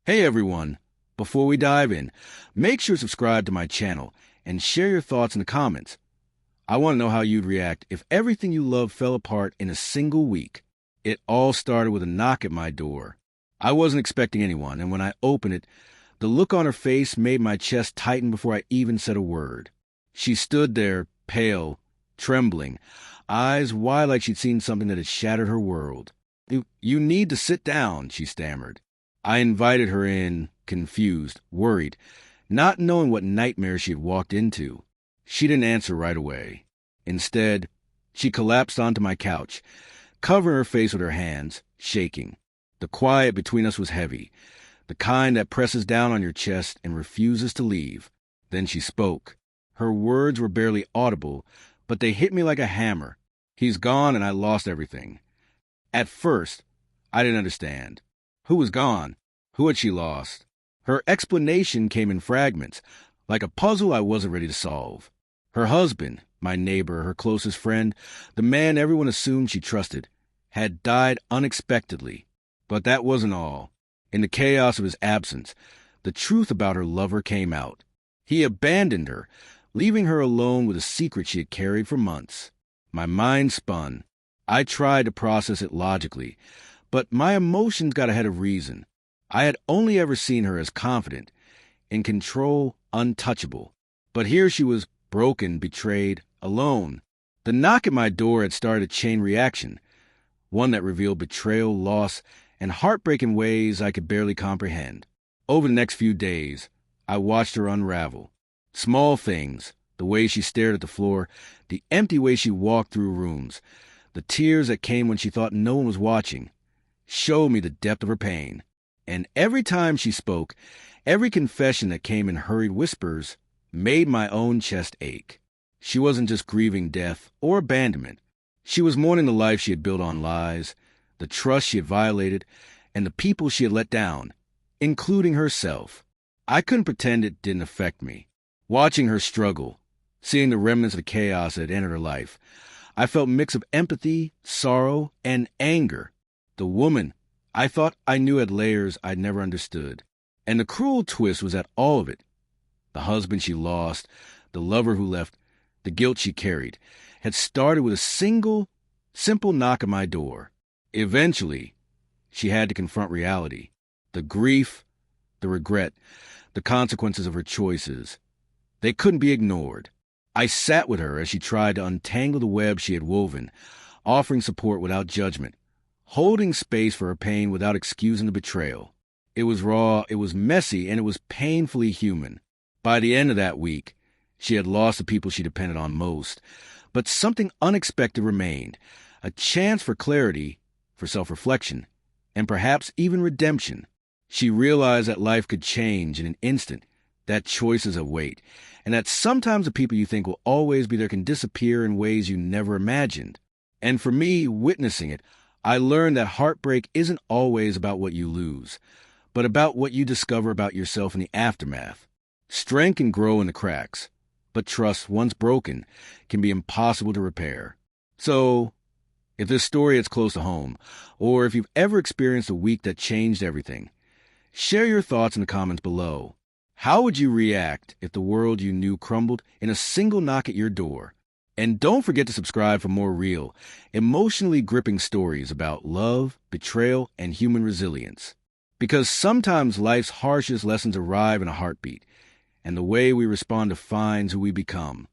Hey everyone! Before we dive in, make sure to subscribe to my channel and share your thoughts in the comments. I want to know how you'd react if everything you love fell apart in a single week. It all started with a knock at my door. I wasn't expecting anyone, and when I opened it, the look on her face made my chest tighten before I even said a word. She stood there, pale, trembling, eyes wide like she'd seen something that had shattered her world. You need to sit down," she stammered. I invited her in, confused, worried, not knowing what nightmare she had walked into. She didn't answer right away. Instead, she collapsed onto my couch, covering her face with her hands, shaking. The quiet between us was heavy, the kind that presses down on your chest and refuses to leave. Then she spoke. Her words were barely audible, but they hit me like a hammer. "He's gone and I lost everything." At first, I didn't understand. Who was gone? Who had she lost? Her explanation came in fragments, like a puzzle I wasn't ready to solve. Her husband, my neighbor, her closest friend, the man everyone assumed she trusted, had died unexpectedly. But that wasn't all. In the chaos of his absence, the truth about her lover came out. He abandoned her, leaving her alone with a secret she had carried for months. My mind spun. I tried to process it logically, but my emotions got ahead of reason. I had only ever seen her as confident, in control, untouchable. But here she was broken, betrayed, alone. The knock at my door had started a chain reaction, one that revealed betrayal, loss, and heartbreak in ways I could barely comprehend. Over the next few days, I watched her unravel. Small things, the way she stared at the floor, the empty way she walked through rooms, the tears that came when she thought no one was watching, showed me the depth of her pain. And every time she spoke, every confession that came in hurried whispers made my own chest ache. She wasn't just grieving death or abandonment. She was mourning the life she had built on lies, the trust she had violated, and the people she had let down, including herself. I couldn't pretend it didn't affect me. Watching her struggle, seeing the remnants of the chaos that had entered her life, I felt a mix of empathy, sorrow, and anger. The woman I thought I knew had layers I'd never understood. And the cruel twist was that all of it, the husband she lost, the lover who left, the guilt she carried, had started with a simple knock at my door. Eventually, she had to confront reality. The grief, the regret, the consequences of her choices. They couldn't be ignored. I sat with her as she tried to untangle the web she had woven, offering support without judgment, holding space for her pain without excusing the betrayal. It was raw, it was messy, and it was painfully human. By the end of that week, she had lost the people she depended on most, but something unexpected remained, a chance for clarity, for self-reflection, and perhaps even redemption. She realized that life could change in an instant, that choices await, and that sometimes the people you think will always be there can disappear in ways you never imagined. And for me, witnessing it, I learned that heartbreak isn't always about what you lose, but about what you discover about yourself in the aftermath. Strength can grow in the cracks, but trust, once broken, can be impossible to repair. So, if this story hits close to home, or if you've ever experienced a week that changed everything, share your thoughts in the comments below. How would you react if the world you knew crumbled in a single knock at your door? And don't forget to subscribe for more real, emotionally gripping stories about love, betrayal, and human resilience. Because sometimes life's harshest lessons arrive in a heartbeat, and the way we respond defines who we become.